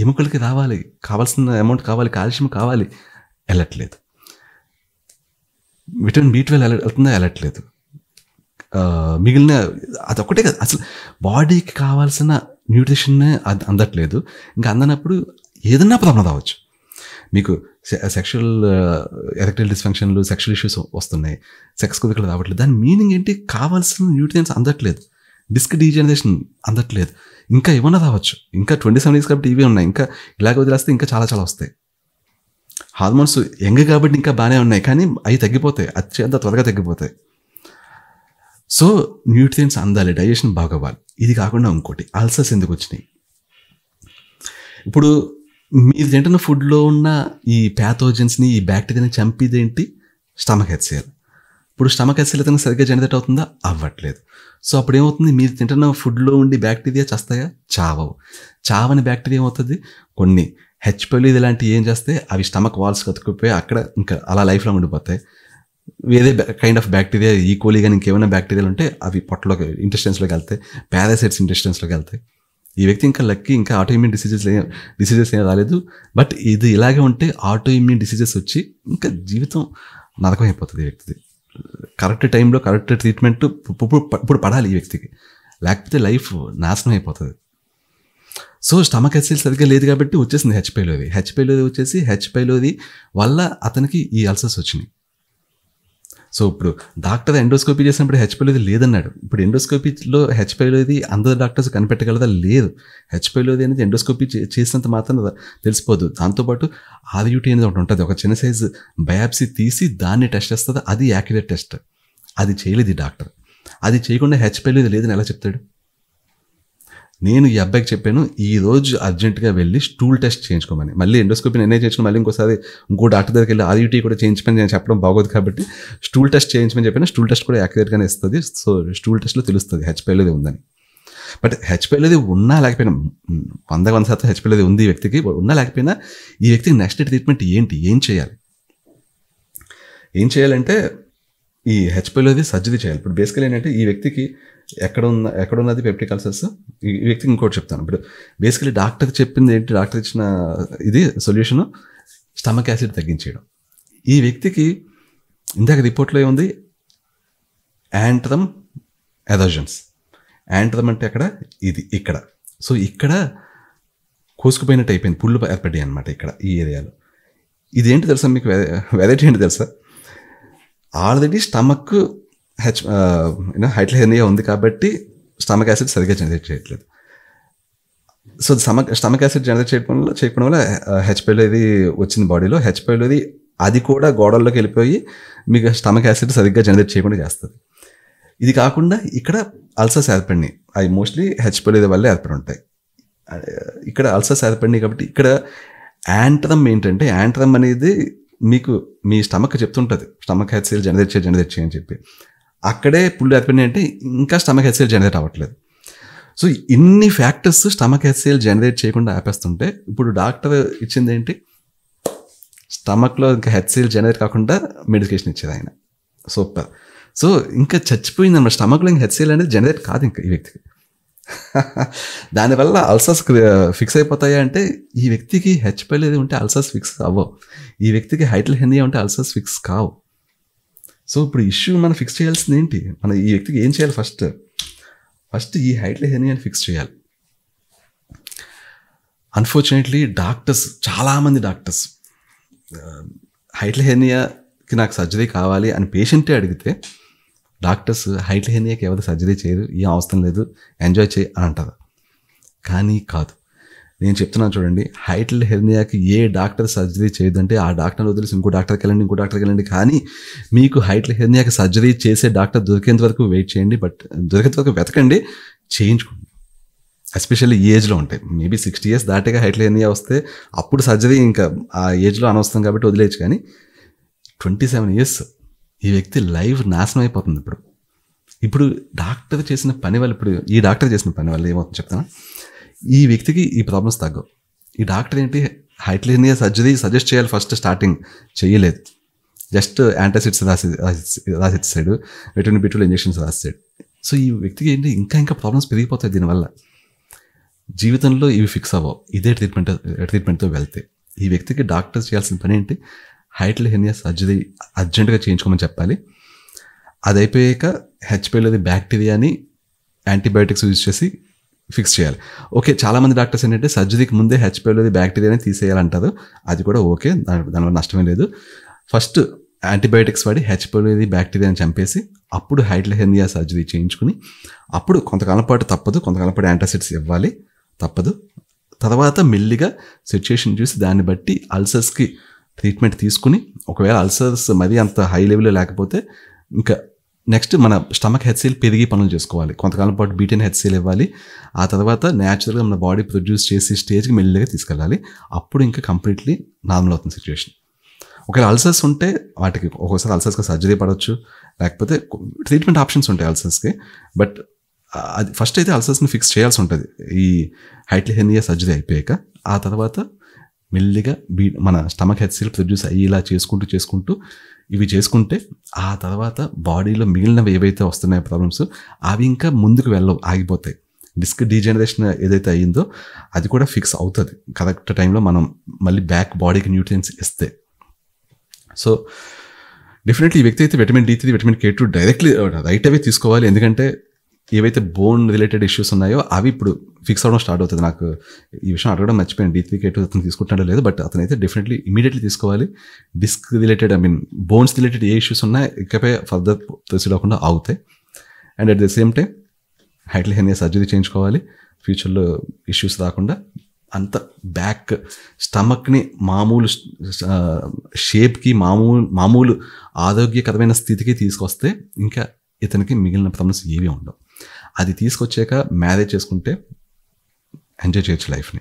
ఎముకలకి రావాలి, కావాల్సిన అమౌంట్ కావాలి, కాల్షియం కావాలి, వెళ్ళట్లేదు. విటమిన్ B12 వెళ్తుందా? వెళ్ళట్లేదు. మిగిలిన అదొక్కటే కదా, అసలు బాడీకి కావాల్సిన న్యూట్రిషన్నే అందట్లేదు. ఇంకా అందనప్పుడు ఏదన్నా ప్రాబ్లం రావచ్చు. మీకు సెక్షువల్ ఎరెక్టైల్ డిస్ఫంక్షన్లు, సెక్షువల్ ఇష్యూస్ వస్తున్నాయి, సెక్స్ కోరికలు రావట్లేదు. దాని మీనింగ్ ఏంటి? కావాల్సిన న్యూట్రియన్స్ అందట్లేదు, డిస్క్ డీజనరేషన్ అందట్లేదు. ఇంకా ఏమన్నా రావచ్చు. ఇంకా 27 years కాబట్టి ఇవే ఉన్నాయి. ఇంకా ఇలాగ వదిలేస్తే ఇంకా చాలా చాలా వస్తాయి. హార్మోన్స్ యంగ్ కాబట్టి ఇంకా బాగానే ఉన్నాయి, కానీ అవి తగ్గిపోతాయి, అత్యంత త్వరగా తగ్గిపోతాయి. సో న్యూట్రియన్స్ అందాలి, డైజెషన్ బాగోవాలి. ఇది కాకుండా ఇంకోటి, అల్సర్స్ ఎందుకు వచ్చినాయి? ఇప్పుడు మీరు తింటున్న ఫుడ్లో ఉన్న ఈ ప్యాథోజన్స్ని, ఈ బ్యాక్టీరియాని చంపేదేంటి? Stomach HCl. ఇప్పుడు స్టమక్ HCl అయితే సరిగ్గా జనరేట్ అవుతుందా? అవ్వట్లేదు. సో అప్పుడు ఏమవుతుంది? మీరు తింటున్న ఫుడ్లో ఉండి బ్యాక్టీరియా చస్తాయా? చావవు. చావని బ్యాక్టీరియా ఏమవుతుంది? కొన్ని H. pylori ఇలాంటివి ఏం చేస్తే అవి స్టమక్ వాల్స్ కతుక్కుపోయి అక్కడ ఇంకా అలా లైఫ్లో ఉండిపోతాయి. వేరే కైండ్ ఆఫ్ బ్యాక్టీరియా, ఈకోలీ కానీ ఇంకేమైనా బ్యాక్టీరియాలు ఉంటే అవి పొట్టలోకి, ఇంటెస్టైన్స్లోకి వెళ్తాయి, పారాసైట్స్ ఇంటెస్టైన్స్లోకి వెళ్తాయి. ఈ వ్యక్తి ఇంకా లక్కీ, ఇంకా ఆటోఇమ్యూన్ డిసీజెస్ ఏం రాలేదు. బట్ ఇది ఇలాగే ఉంటే ఆటోఇమ్యూన్ డిసీజెస్ వచ్చి ఇంకా జీవితం నరకం అయిపోతుంది ఈ వ్యక్తిది. కరెక్ట్ టైంలో కరెక్ట్ ట్రీట్మెంట్ ఇప్పుడు పడాలి ఈ వ్యక్తికి, లేకపోతే లైఫ్ నాశనం అయిపోతుంది. సో స్టమక్ HCl సరిగ్గా లేదు కాబట్టి వచ్చేసింది H. pylori. H. pylori వచ్చేసి H. pylori వల్ల అతనికి ఈ అల్సర్స్ వచ్చినాయి. సో ఇప్పుడు డాక్టర్ ఎండోస్కోపీ చేసినప్పుడు H. pylori లేదన్నాడు. ఇప్పుడు ఎండోస్కోపీలో H. pylori అందరు డాక్టర్స్ కనిపెట్టగలదా? లేదు. H. pylori అనేది ఎండోస్కోపీ చేసినంత మాత్రం తెలిసిపోదు. దాంతోపాటు RUT అనేది ఒకటి ఉంటుంది, ఒక చిన్న సైజు బయాప్సీ తీసి దాన్ని టెస్ట్ చేస్తుంది. అది యాక్యురేట్ టెస్ట్. అది చేయలేదు ఈ డాక్టర్. అది చేయకుండా H. pylori లేదని ఎలా చెప్తాడు? నేను ఈ అబ్బాయికి చెప్పాను, ఈ రోజు అర్జెంటుగా వెళ్ళి స్టూల్ టెస్ట్ చేయించుకోమని. మళ్ళీ ఎండోస్కోపీ నేనే చేయించుకుని మళ్ళీ ఇంకోసారి ఇంకో డాక్టర్ దగ్గరికి వెళ్ళి RUT కూడా చేయించమని నేను చెప్పడం బాగోదు కాబట్టి స్టూల్ టెస్ట్ చేయించమని చెప్పాను. స్టూల్ టెస్ట్ కూడా యాక్యురేట్గానే ఇస్తుంది. సో స్టూల్ టెస్ట్లో తెలుస్తుంది H. pylori ఉందని. But H. pylori ఉన్నా లేకపోయినా 100% H. pylori ఉంది ఈ వ్యక్తికి. ఉన్నా లేకపోయినా ఈ వ్యక్తికి నెక్స్ట్ ట్రీట్మెంట్ ఏంటి? ఏం చేయాలి? ఏం చేయాలంటే ఈ H. pylori సర్జరీ చేయాలి. ఇప్పుడు బేసికల్ ఏంటంటే ఈ వ్యక్తికి ఎక్కడున్నది పెప్టిక్ అల్సర్స్, ఈ వ్యక్తికి ఇంకోటి చెప్తాను. ఇప్పుడు బేసికలీ డాక్టర్ చెప్పింది ఏంటి? డాక్టర్ ఇచ్చిన ఇది సొల్యూషను స్టమక్ యాసిడ్ తగ్గించేయడం. ఈ వ్యక్తికి ఇందాక రిపోర్ట్లో ఏముంది? Antrum erosions. యాంట్రమ్ అంటే అక్కడ ఇది ఇక్కడ. సో ఇక్కడ కోసుకుపోయినట్టు అయిపోయింది, పుళ్ళు ఏర్పడ్డాయి అనమాట ఇక్కడ ఈ ఏరియాలో. ఇదేంటి తెలుసా మీకు? వెరైటీ ఏంటి తెలుసా? ఆల్రెడీ స్టమక్ హైట్లెర్నియా ఉంది కాబట్టి స్టమక్ యాసిడ్ సరిగ్గా జనరేట్ చేయట్లేదు. సో స్టమక్ యాసిడ్ జనరేట్ చేయకపోవడం వల్ల H. pylori వచ్చింది బాడీలో. H. pylori అది కూడా గోడల్లోకి వెళ్ళిపోయి మీకు స్టమక్ యాసిడ్ సరిగ్గా జనరేట్ చేయకుండా చేస్తుంది. ఇది కాకుండా ఇక్కడ అల్సర్స్ ఏర్పడినాయి. అవి మోస్ట్లీ H. pylori వల్లే ఏర్పడి ఉంటాయి. ఇక్కడ అల్సర్స్ ఏర్పడినాయి కాబట్టి ఇక్కడ యాంట్రమ్ ఏంటంటే, యాంట్రమ్ అనేది మీకు మీ స్టమక్ చెప్తుంటుంది స్టమక్ HCl జనరేట్ చేయని చెప్పి. అక్కడే పుళ్ళు ఏర్పడినాయి అంటే ఇంకా స్టమక్ HCl జనరేట్ అవ్వట్లేదు. సో ఇన్ని ఫ్యాక్టర్స్ స్టమక్ HCl జనరేట్ చేయకుండా ఆపేస్తుంటే ఇప్పుడు డాక్టర్ ఇచ్చింది ఏంటి? స్టమక్లో ఇంకా HCl జనరేట్ కాకుండా మెడికేషన్ ఇచ్చేది ఆయన. సూపర్. సో ఇంకా చచ్చిపోయింది అన్నమాట. స్టమక్లో ఇంకా HCl అనేది జనరేట్ కాదు ఇంకా ఈ వ్యక్తికి. దానివల్ల అల్సర్స్ ఫిక్స్ అయిపోతాయా అంటే ఈ వ్యక్తికి H. pylori ఉంటే అల్సర్స్ ఫిక్స్ అవ్వవు. ఈ వ్యక్తికి హైట్లెర్నియా ఉంటే అల్సర్స్ ఫిక్స్ కావు. సో ఇప్పుడు ఇష్యూ మనం ఫిక్స్ చేయాల్సింది ఏంటి? మనం ఈ వ్యక్తికి ఏం చేయాలి? ఫస్ట్ ఈ హైట్లెర్నియాని ఫిక్స్ చేయాలి. అన్ఫార్చునేట్లీ డాక్టర్స్, చాలామంది డాక్టర్స్ హైట్లెర్నియాకి నాకు సర్జరీ కావాలి అని పేషెంటే అడిగితే డాక్టర్స్ హైట్లెర్నియాకి ఎవరు సర్జరీ చేయరు, ఏం అవసరం లేదు, ఎంజాయ్ చేయి అని అంటారు. కానీ కాదు. నేను చెప్తున్నాను చూడండి, హైట్లెర్నియాకి ఏ డాక్టర్ సర్జరీ చేయదంటే ఆ డాక్టర్ని వదిలేసి ఇంకో డాక్టర్కి వెళ్ళండి. కానీ మీకు హైట్లెర్నియాకి సర్జరీ చేసే డాక్టర్ దొరికేంత వరకు వెయిట్ చేయండి. బట్ దొరికేంత వరకు వెతకండి, చేయించుకోండి. ఎస్పెషల్లీ ఈ ఏజ్లో ఉంటాయి. మేబీ 60 years దాటిగా హైట్లెర్నియా వస్తే అప్పుడు సర్జరీ ఇంకా ఆ ఏజ్లో అనవసరం కాబట్టి వదిలేయచ్చు. కానీ 27 years ఈ వ్యక్తి లైఫ్ నాశనం అయిపోతుంది. ఇప్పుడు డాక్టర్ చేసిన పని వల్ల, ఇప్పుడు ఈ డాక్టర్ చేసిన పని వల్ల ఏమవుతుంది చెప్తాను. ఈ వ్యక్తికి ఈ ప్రాబ్లమ్స్ తగ్గవు. ఈ డాక్టర్ ఏంటి, హైట్లెర్నియా సర్జరీ సజెస్ట్ చేయాలి ఫస్ట్, స్టార్టింగ్ చేయలేదు. జస్ట్ యాంటాసిడ్స్ రాసిస్తాడు, విటమిన్ B12 ఇంజెక్షన్స్ రాస్తాడు. సో ఈ వ్యక్తికి ఏంటి ఇంకా ప్రాబ్లమ్స్ పెరిగిపోతాయి దీనివల్ల. జీవితంలో ఇవి ఫిక్స్ అవ్వవు ఇదే ట్రీట్మెంట్తో వెళ్తే. ఈ వ్యక్తికి డాక్టర్స్ చేయాల్సిన పని ఏంటి, హైటిల్ హెర్నియా సర్జరీ అర్జెంటుగా చేయించుకోమని చెప్పాలి. అది అయిపోయాక హెచ్పైలోది బ్యాక్టీరియాని యాంటీబయాటిక్స్ యూజ్ చేసి ఫిక్స్ చేయాలి. ఓకే, చాలామంది డాక్టర్స్ ఏంటంటే సర్జరీకి ముందే హెచ్పైలోది బ్యాక్టీరియాని తీసేయాలంటారు. అది కూడా ఓకే, దానివల్ల నష్టమే లేదు. ఫస్ట్ యాంటీబయాటిక్స్ వాడి హెచ్పైలోది బ్యాక్టీరియాని చంపేసి అప్పుడు హైటిల్ హెర్నియా సర్జరీ చేయించుకుని అప్పుడు కొంతకాలం పాటు తప్పదు, కొంతకాలం పాటు యాంటాసిడ్స్ ఇవ్వాలి తప్పదు. తర్వాత మెల్లిగా సిచ్యుయేషన్ చూసి దాన్ని బట్టి అల్సర్స్కి ట్రీట్మెంట్ తీసుకుని, ఒకవేళ అల్సర్స్ మరీ అంత హై లెవెల్లో లేకపోతే ఇంకా నెక్స్ట్ మన స్టమక్ హెచ్సిఎల్ పెరిగి పనులు చేసుకోవాలి. కొంతకాలం పాటు బీటెన్ హెచ్సిఎల్ ఇవ్వాలి. ఆ తర్వాత న్యాచురల్గా మన బాడీ ప్రొడ్యూస్ చేసే స్టేజ్కి మెల్లిగా తీసుకెళ్ళాలి. అప్పుడు ఇంకా కంప్లీట్లీ నార్మల్ అవుతుంది సిచ్యువేషన్. ఒకవేళ అల్సర్స్ ఉంటే వాటికి ఒక్కోసారి అల్సర్స్కి సర్జరీ పడవచ్చు, లేకపోతే ట్రీట్మెంట్ ఆప్షన్స్ ఉంటాయి అల్సర్స్కి. బట్ అది ఫస్ట్ అయితే అల్సర్స్ని ఫిక్స్ చేయాల్సి ఉంటుంది ఈ హైటిల్ హెర్నియా సర్జరీ అయిపోయాక. ఆ తర్వాత మెల్లిగా మన స్టమక్ హెచ్సిఎల్ ప్రొడ్యూస్ అయ్యేలా చేసుకుంటూ ఇవి చేసుకుంటే ఆ తర్వాత బాడీలో మిగిలినవి ఏవైతే వస్తున్నాయో ప్రాబ్లమ్స్ అవి ఇంకా ముందుకు ఆగిపోతాయి. డిస్క్ డీజనరేషన్ ఏదైతే అయ్యిందో అది కూడా ఫిక్స్ అవుతుంది కరెక్ట్ టైంలో మనం మళ్ళీ బ్యాక్ బాడీకి న్యూట్రియన్స్ ఇస్తే. సో డెఫినెట్లీ ఈ వ్యక్తి అయితే vitamin D3, vitamin K2 directly right away తీసుకోవాలి. ఎందుకంటే ఏవైతే బోన్ రిలేటెడ్ ఇష్యూస్ ఉన్నాయో అవి ఇప్పుడు ఫిక్స్ అవ్వడం స్టార్ట్ అవుతుంది. నాకు ఈ విషయం అడగడం మర్చిపోయాను, D3, K2 అతను తీసుకుంటాడో లేదు, బట్ అతనైతే డెఫినెట్లీ ఇమీడియట్లీ తీసుకోవాలి. డిస్క్ రిలేటెడ్ బోన్స్ రిలేటెడ్ ఏ ఇష్యూస్ ఉన్నా ఇకపై ఫర్దర్ ప్రొసీడ్ అవ్వకుండా ఆగుతాయి. And at the same time hiatal hernia surgery చేయించుకోవాలి ఫ్యూచర్లో ఇష్యూస్ రాకుండా. అంత బ్యాక్ స్టమక్ని మామూలు షేప్కి మామూలు ఆరోగ్యకరమైన స్థితికి తీసుకొస్తే ఇంకా ఇతనికి మిగిలిన ప్రాబ్లమ్స్ ఏవి ఉండవు. అది తీసుకొచ్చాక మ్యారేజ్ చేసుకుంటే ఎంజాయ్ చేయొచ్చు లైఫ్ని.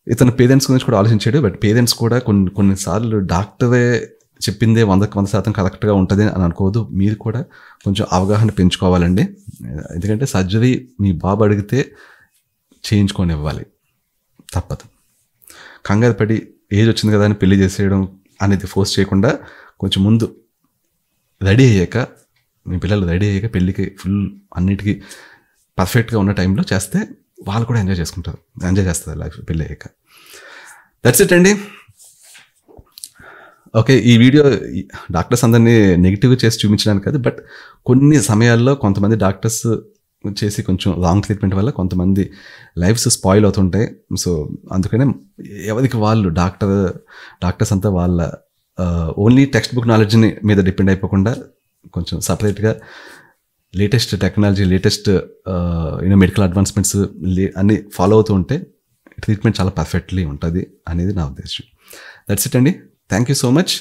ఇతను పేరెంట్స్ గురించి కూడా ఆలోచించాడు. బట్ పేరెంట్స్ కూడా కొన్నిసార్లు డాక్టరే చెప్పిందే 100% కరెక్ట్గా ఉంటుంది అని అనుకోవద్దు. మీరు కూడా కొంచెం అవగాహన పెంచుకోవాలండి. ఎందుకంటే సర్జరీ మీ బాబు అడిగితే చేయించుకొని ఇవ్వాలి, తప్పదు. కంగారు పడి ఏజ్ వచ్చింది కదా అని పెళ్లి చేసేయడం అనేది ఫోర్స్ చేయకుండా కొంచెం ముందు రెడీ అయ్యాక, మీ పిల్లలు రెడీ అయ్యాక పెళ్ళికి ఫుల్ అన్నిటికీ పర్ఫెక్ట్గా ఉన్న టైంలో చేస్తే వాళ్ళు కూడా ఎంజాయ్ చేస్తారు లైఫ్ పెళ్ళి అయ్యాక. దట్స్ ఇట్ అండి. ఓకే, ఈ వీడియో డాక్టర్స్ అందరినీ నెగిటివ్గా చేసి చూపించడానికి కాదు, బట్ కొన్ని సమయాల్లో కొంతమంది డాక్టర్స్ చేసి కొంచెం రాంగ్ ట్రీట్మెంట్ వల్ల కొంతమంది లైఫ్స్ స్పాయిల్ అవుతుంటాయి. సో అందుకనే ఎవరికి వాళ్ళు డాక్టర్స్ అంతా వాళ్ళ ఓన్లీ టెక్స్ట్ బుక్ నాలెడ్జ్ని మీద డిపెండ్ అయిపోకుండా కొంచెం సపరేట్గా latest technology, latest medical advancements అన్నీ ఫాలో అవుతూ ఉంటే ట్రీట్మెంట్ చాలా పర్ఫెక్ట్లీ ఉంటుంది అనేది నా ఉద్దేశం. దట్స్ ఇట్ అండి. Thank you so much.